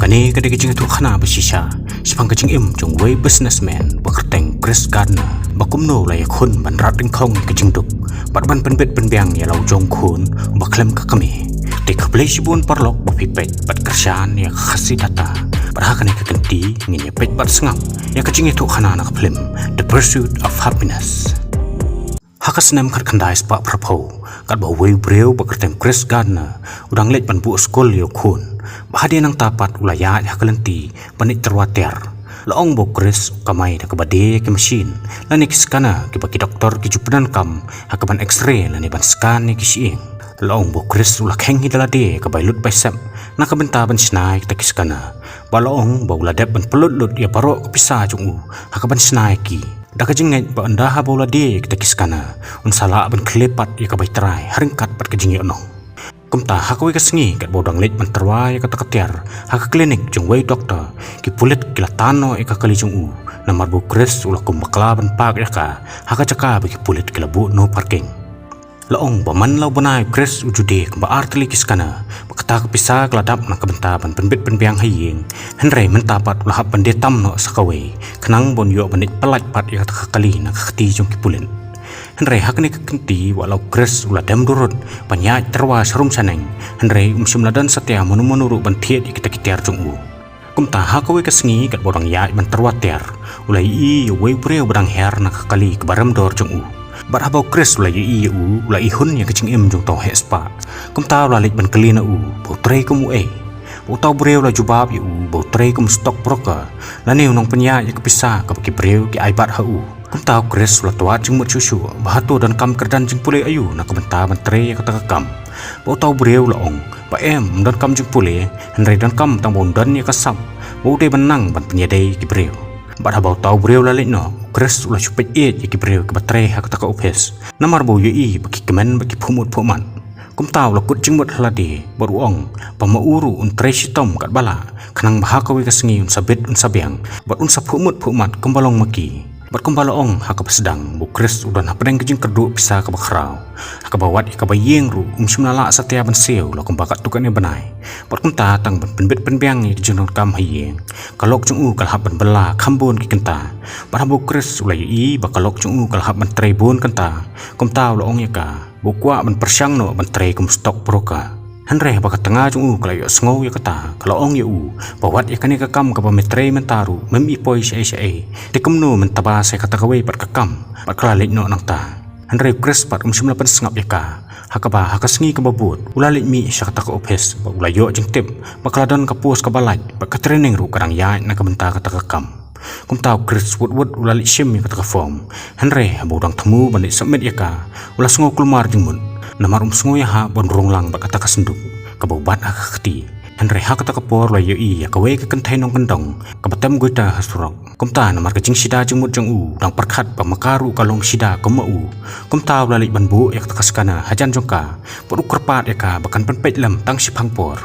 Bakane kada kejing tu khana basisha sipang kejing jong way businessman bakerteng Chris Gardner bakumno la yakun ban rating khong kejing duk ban penbet penbiang ya lau jong khun baklem ka kami tik play sibun parlok bapipet bat kerjaan ya khasi data berhakane kekenti nginya pet bat sengap ya kejing tu khana nak film The Pursuit of Happiness. Hakasnem kandai spak prapo kat bawai breu bakertem Chris Gardner udang let ban bu skol yo khun bahadia nang tapat ulaya ya kelenti panik terwater laong bo Chris kamai da kebade ke mesin lanik skana ke baki doktor ki jupenan kam hakaban x-ray lani ban scan ni ki siing laong bo Chris ulah kheng hidalade ke bailut baisap na kabenta ban snai ta kiskana balaong bo uladep ban pelut lut ya paro ke pisa jungu hakaban snai ki dah kejinget ba anda ha bola de kita kiskana un sala ban klepat ya ka baitrai haringkat pat kejingi ono kumta hakwe kasengi kat bodang let ban terwai ka takatiar ha ka klinik jong wei doktor ki pulit kila tano e ka kali jong u namar bu Chris ulah kum bakla ban pak ya ka ha ka caka ba ki pulit kila bu no parking laong ba man lau banai Chris ujude ba artli kiskana bakata ka pisa keladap na kabentaban penbit penbiang haying henry mentapat ulah ban detam no sakawe kenang bon yo banit pelat pat ya kali na khati jong ki pulin henry hakne kenti walau Chris ulah dam durut banyak terwas rum saneng henry ladan setia menuru ban thiet kita kitiar jong u kumta hakawe kasengi kat bodang ya ban terwater ulai i we breu badang her na kali ke baram dor jong u bar habau Chris ulai i ulai hun ya kecing jong tau hespa kumta ulalik ban kelina botrei kum utau breu la jubab botrei kum stok broker lani unong penya ya kepisa ka baki breu ki aibat kumta Chris ula tuat jing mut susu bahatu dan kam kerdan jing pule ayu na kabenta ban trei ya kata kam utau breu la ong ba dan kam jing pule henry dan kam tang bondan ya kasam de benang ban penyadai ki breu bar habau tau breu la no Chris ulah cupet ya ki breu ke baterai ha kata ka upes namar bo yi baki kemen baki phumut phuman kumta ulah kut jing mut haladi baruong pamauru un trei sitom kat bala kanang bahakawe kasengi un sabit un sabiang bat un saphumut phumat kembalong maki bat kembalong ha ka sedang bu Chris udan hapdeng kejing kerdu pisa ka bakrau ha ka bawat ka bayeng ru simnala satia ban seu la kumbakat tukane banai bat kumta tang ban penbit penbiang ni jenong kam hayeng kalok jung kalhap ban bela khambon ki kenta bat bu Chris ulai i bakalok jung kalhap ban trebon kenta kumta ulah ong ya ka bu kwa ban persyang no ban tre kum stok broka henry bakat tengah jung kalayo sngo ya kata kalau ong ya bawat ya kani ka kam ka pametre mentaru mem ipoi sai tekumno mentaba sai kata kawe pat ka kam pat kalalik no nang ta henry Chris pat simlapan sengap ya ka hakaba hakasengi ka babut ulalik mi sya kata ka opes ba ulayo jing tip bakladon ka pos ka balaj ba ka training ru kadang ya na ka benta kata ka kam kumta Chris wud ulalik sim ya kata ka form henry bodang temu bandit submit ya ka ulah sngo kulmar jing mun namar sngo ya ha bon ronglang ba kata ka senduk ka bobat ha khati henry ha kata ka por la yo ya ka we ka kentai nong kendong ka batam goita hasurok kumta namar ka jing sida jing mut jang dang perkhat ba makaru kalong sida ka kumta ulalik ban bu ya kata kaskana hajan jongka por ukrpat ya ka bakan penpet lam tang sipang por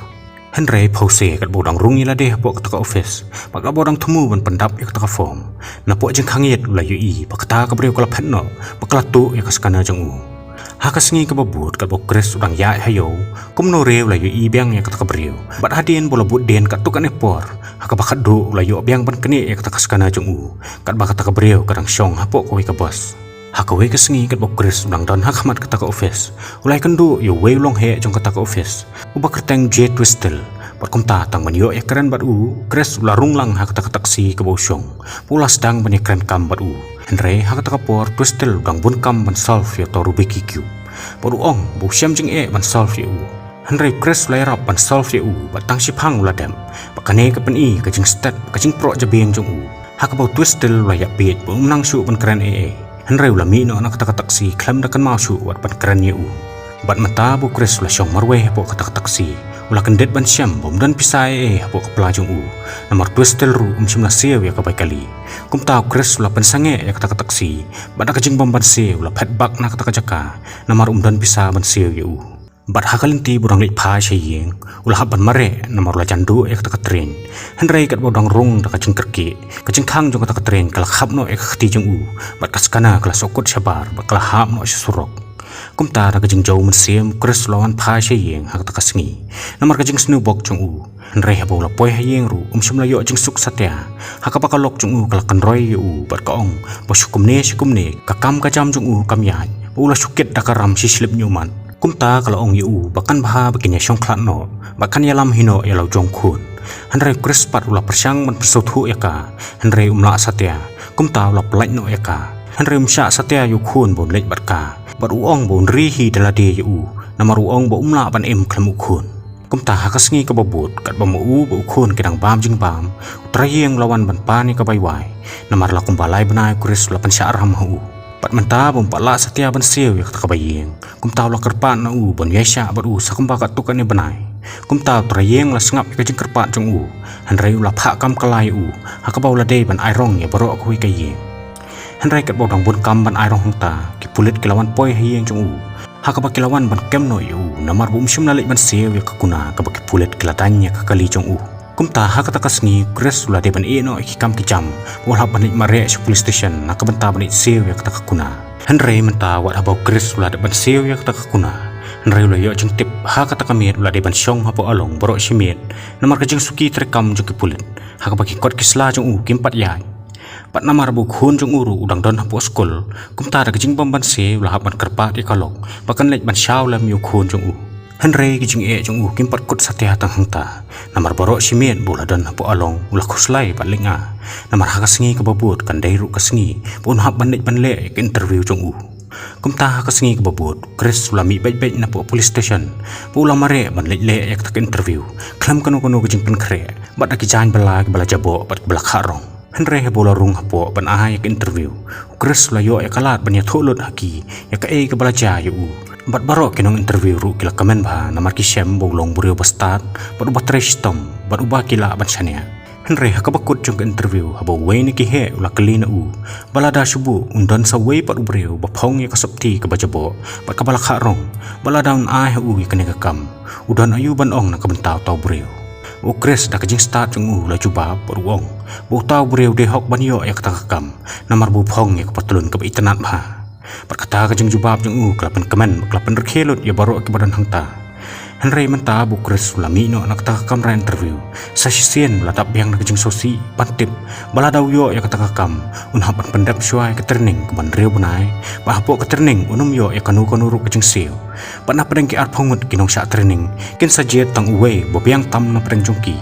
henry pause kat bodang rungi la deh pok kata ka office baka bodang temu ban pendap ya kata ka form na pok jing khangit la yo bakata ka breu kala phatno bakala tu ya kaskana jang hakasengi ke babut kat bo Chris udang ya hayo kumno reu la yo biang ya kata ka breu bat hadien bola but den kat tukan epor hakabakat do la yo biang ban kene ya kata kaskana jang kat bakata ka breu kadang syong hapok kowe ka bos hakawe kasengi kat bo Chris udang don hakamat kata ka office ulai kendu yo we long he jong kata ka office ubakerteng J Twistle bat kumta tang ban yo ya keren bat Chris ula runglang ha kata ka taksi ke bo syong pula sedang ban keren kam bat henry ha kata ka por Twistle udang bun kam ban solve yo to Rubik cube baru ong bu syam jing ban solve yo henry Chris lai rap ban solve yo batang sipang ula dam bakane ka pen ka jing stat ka jing pro jabeng jong ha ka bo Twistle ula ya bet bu menang su ban keren henry ula mi no na kata ka taksi klam da kan mau su wat ban keren yo bat mata bu Chris ula syong marwe po kata ka taksi ula kendet ban syam bom dan pisai po ka pelajung namar Twistle ru simla sew ya ka bai kali kumta Chris ula pensange ya kata ka taksi bat ka jing bom ban sew ula phet bak na kata ka jaka namar dan pisa ban sew ya bat hakalinti burang lit pha shayeng ula ban mare namar ula jandu ya kata ka train henry kat bodang rung da ka jing kerki ka jing khang jong kata ka train kala khap no ya khati jong bat kaskana kala sokut sabar bat kala hap no surok kumta ra kajing jau mensiam Chris lawan phai sheyeng hak takasngi namar kajing snubok chung u Henry habo la poi hayeng ru shimla yo jing suk satya hakapakalok chung u kalakan roy u bat kaong basukumne kakam kajam chung u kamyai ula suket dakaram sislip nyuman kumta kalau ong yu bahkan baha baginya syongklat no bahkan yalam hino yalau jong khun Henry Chris pat ula persyang man persuthu yaka Henry umla satya kumta ula pelaj no yaka Henry umsya satya yu khun bon lej batka bat uong bon rihi dalade yu namar uong bo umla ban klem khun kumta hakasngi kababut kat bamu bo khun kedang bam jing bam trayeng lawan ban pani kabaywai namar la kumbalai banai Chris ula pensya arham hu pat menta bom pala satya ban sew yak takabayeng kumta ula kerpan na u bon yesha bat u sakumba kat tukan ni banai kumta trayeng la sengap ka jing kerpan jong u Henry ula pha kam kalai u hakabau la de ban airong ya baro kui kayeng Henry kat bodang bun kam ban airong hungta ki pulit kilawan poi hayeng jong u hakaba kilawan ban kem no yu namar bum shim na lek ban sew yak kuna ka baki pulit kilatanya ka kali jong u kumta hakatakasngi Chris ula de ban no ikam kijam wala banit mare sa police station nakabenta banit sew yak takakuna Henry menta wat habau Chris ula de ban sew yak takakuna Henry ula yo jeng tip hakatakamit ula de ban syong hapo along borok simit namar kajeng suki terekam jong kipulit hakabaki kot kisla jong u kimpat yai pat namar bu khun jong uru udang don hapo skol kumta da kajeng bamban sew ula hapan kerpat ikalok bahkan lek ban syaw lam yu khun jong u Henry kijing jong u kimpat kut satya tang hangta namar borok simit bola dan hapo along ulah kuslai pat lenga namar hakasngi kababut kan dairu kasngi pun hap bandit banle ke interview jong u kumta hakasngi kababut Chris ula mi baik na po police station pula mare ban le yak tak interview klam kanu kijing pen kre bat ki jan bala jabo bat bala kharong Henry bola rung hapo ban yak interview Chris ula yo kalat ban ya tholut haki yak ke bala yu bat barok kinong interview ru kila kamen ba namar ki shem bolong burio bastat bat ubat restom bat uba kila ban shania Henry hakabakut jong interview habo we ni ki he ula kelina u balada subu undan sa we pat ubrio ba phong ya kasapti ka bajabo bat kabala kharong balada un ai u kene kam udan ayu ban ong na kabentau tau brio o Chris da kajing start jong u la cuba pat uong bo tau brio de hok ban yo ya katakam namar bu phong ya kapatulun ka internet ba perkata kajeng jubab jeng u kelapan kemen kelapan rekhelut ya baru ke badan hangta Henry menta bu Chris ulami no nak tak kamera interview sasien latap yang kajeng sosi pantip baladau yo ya kata kam unhapan pendap syai ke training ke ban reu benai bahpo ke training unum yo ya kanu ru kajeng seo panah pedeng ki ar phongut kinong sya training kin sajet tang uwe bobiang tam na pedeng jongki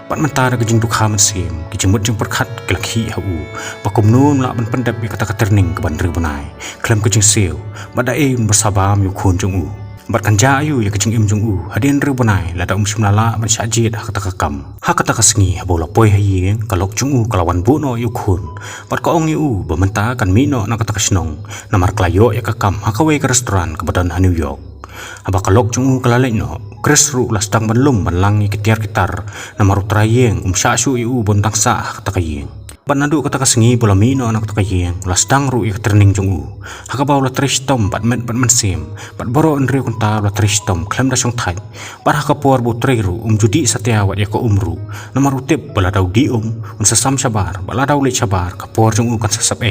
pat mentara kajing dukha mensim kijing mut jeng perkhat kelakhi hu pakum nun la ban pendap bi kata terning ke ban ribunai klem kajing seo badae bersabam yu khun jong u bat kanja ayu ya kajing im jong u hadin ribunai la da simlala ban syajid hak kata kam hak kata kasngi bola poi hayeng kalok jong u kalawan bu no yu khun pat ko ong yu bementa kan mi no na kata kasnong namar klayo ya kakam hakawe ke restoran ke badan New York abakalok jong u kalalek no Chris ru lastang banlum banlangi kitar namaru trayeng sya yu bontang sa takayeng banadu kata kasngi bola mino anak takayeng lastang ru ik training jong u hakabau la tristom bat mensim bat boro andre kunta la tristom klem da song thai par hakapor bu treru judi satya wat ya ko umru namaru tip baladau di sasam sabar baladau le sabar kapor jong u kan sasap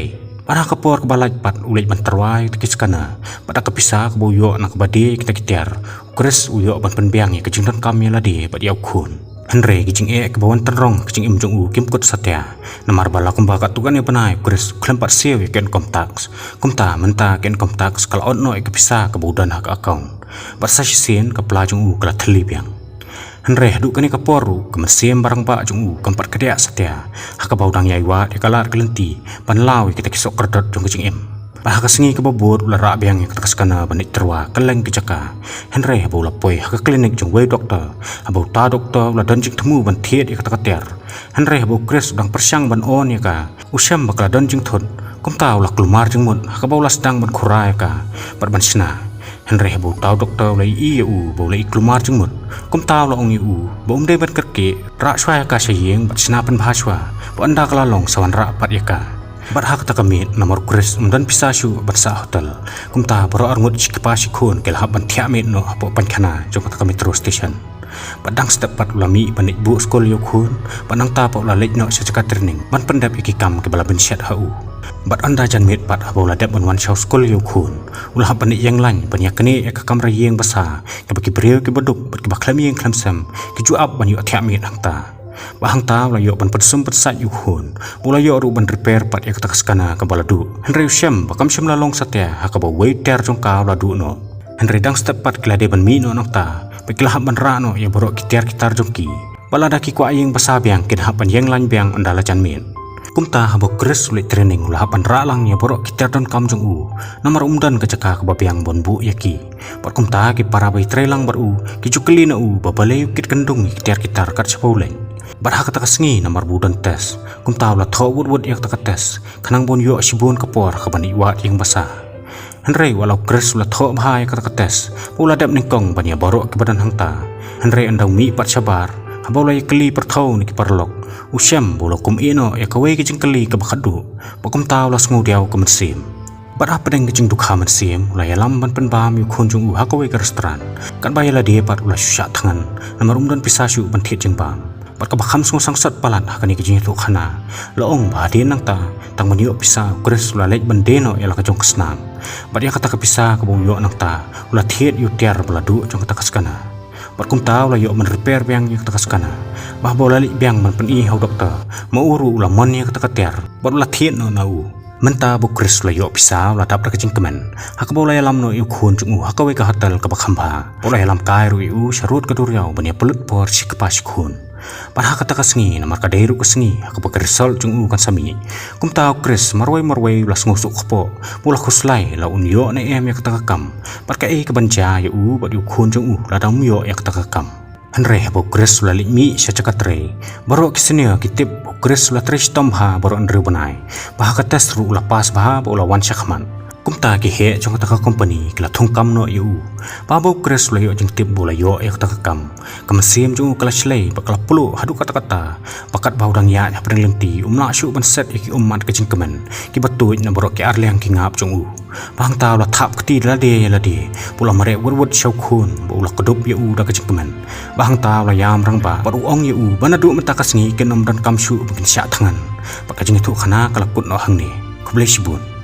para kapor kebalaj pat ulit ban terwai tikis kana pada kepisah kebuyo nak bade kita kitiar Chris uyo ban penbiang ya kejing don kami lade bat yau khun Henry kejing kebawan tenrong kejing im jong u kim kut satya namar bala kumbakat tukan ya panai Chris klempat sew ya ken komtax kumta menta ken komtax kal onno kepisah kebudan hak account bat sasien ke pelajung u kala telibiang Henry duk kani kaporu kemesim barang ba jong u keempat kedek satya hakabau dang yaiwa de kalar kelenti panlawi kita kisok kerdot jong kecing em bah kasngi kebabut ular rak biang kita kaskana banit terwa keleng kecaka Henry habau lapoi hak klinik jong we doktor habau ta doktor ular donjing temu ban thiet ya kata kater Henry habau Chris udang persyang ban on ya ka usyam bakla donjing thon kumta ular kelumar jeng mut hakabau lasdang ban khurai ka ban sna Henry habau tau doktor lai u boleh kelumar jeng mut kum tau la ong u bom de ban kerke rak swai ka sayeng bat sinapan bahaswa bo anda kalalong sawan rak pat yaka bat hak takamit nomor Chris dan pisasu bat sa hotel kum ta baro arngut sikpa sikun kel haban thiamit no apo pankhana jok takamit terus station padang step pat ulami banik bu skol yo khun panang ta pa la lek no sejaka training ban pendap iki kam ke bala bensiat hu Bat anda jan mit bat abola dep wan shaw skul yu khun ulah panik yang lain banyak kene ek kamra yeng basa ke bagi beriau ke beduk bat ke baklam yeng klamsam ke juap ban yu athia mit hangta bahang ta la yu ban persum persat yu khun mula yu ru ban repair pat ek takaskana ke baladu henry syam bakam syam la long satya hakaba waiter jongka la du no henry dang step pat klade ban mi no nokta beklah ban ra no ya borok kitar jongki balada ki kwa yeng basa biang ke hapan yeng lain biang andala jan mit kumta habo kres sulit training ulah hapan ralang ya borok kita don kam jong u namar umdan ke caka ke babiang bonbu yaki pot kumta ki para bai trelang baru ki cukeli na u babale kit kendung kitar kat sepuleng bar hak tak sengi namar budan tes kumta ulah tho wud yak tak tes kanang bon yo sibun kapor ke bani wat yang basa henry walau kres ulah tho bahai ka tes ulah dap ningkong bani borok ke badan hangta henry andau mi pat sabar habo lai keli perthau ni ki parlok usyam bolo kum ino ya kawe ke jengkeli ke bakadu bakum taw las ngudiaw ke mensim bat apa deng ke jeng dukha mensim ulai alam ban penbam yu khunjung u hakawe ke restoran kan bayala dia pat ulah susah tangan namar umdan pisasyu ban thit jeng bam bat ka bakham sung sangsat palat hakani ke jeng tu khana loong ba dia nang ta tang maniyo pisa kres ulah lek ban deno ya la ka jong kesnam bat ya kata ke pisa ke bong yo nang ta ulah thit yu tiar beladu jong kata kaskana Barkum tahu lah yuk men repair biang yang kata skana bah bola li biang men pen hau dokter mau uru ulah mon yang kata keter baru lah thiet no nau menta bu kris lah yuk pisau lah dap kecing kemen hak bola yalam no yuk khun chung hak we ka hotel ka bakhamba bola yalam kai ru yu syarut ka duriau bania pelut por si kepas khun par hak kata kesengi namar ka deru kesengi hak ba krisol chung kan sami kum tahu kris marwai lah ngusuk kpo bola khuslai la un yo ne em yak kata kam par ka ke banja yu ba yu khun chung la dam yo yak kata kam Henry bo kris la mi sya cakatre baro kisenia kitip bo kris la tres tomha baro andre banai bah ka tes ru la pas bah bo la wan syakman kumta ki he jong ta company kla thongkam no yu babo kres la yo jing tip bola yo ek ta kam sim jong kala slei bakla pulu hadu kata pakat bau dang ya apreng lenti umla syu ban set ki ummat ke jing kemen ki batu na borok ki arleng ki ngap jong u bang ta la thap kti la de pula mare wurwut syau khun bola kedup ya u da ke jing kemen bang ta la yam rang ba baru ong ya u banadu mata kasngi kenom dan kam syu bikin syak tangan pakajing itu khana kala put no hang ni kublai sibun